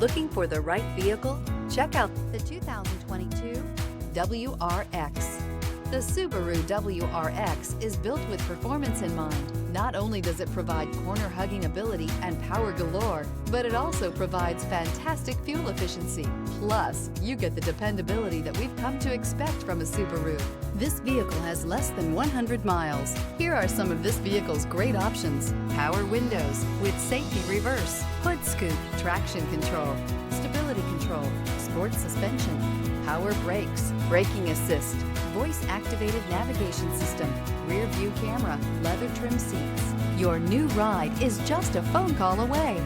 Looking for the right vehicle? Check out the 2022 WRX. The Subaru WRX is built with performance in mind. Not only does it provide corner-hugging ability and power galore, but it also provides fantastic fuel efficiency. Plus, you get the dependability that we've come to expect from a Subaru. This vehicle has less than 100 miles. Here are some of this vehicle's great options: power windows with safety reverse, hood scoop, traction control, stability control, sports suspension, power brakes, braking assist, voice-activated navigation system, rear view camera, leather trim seats. Your new ride is just a phone call away.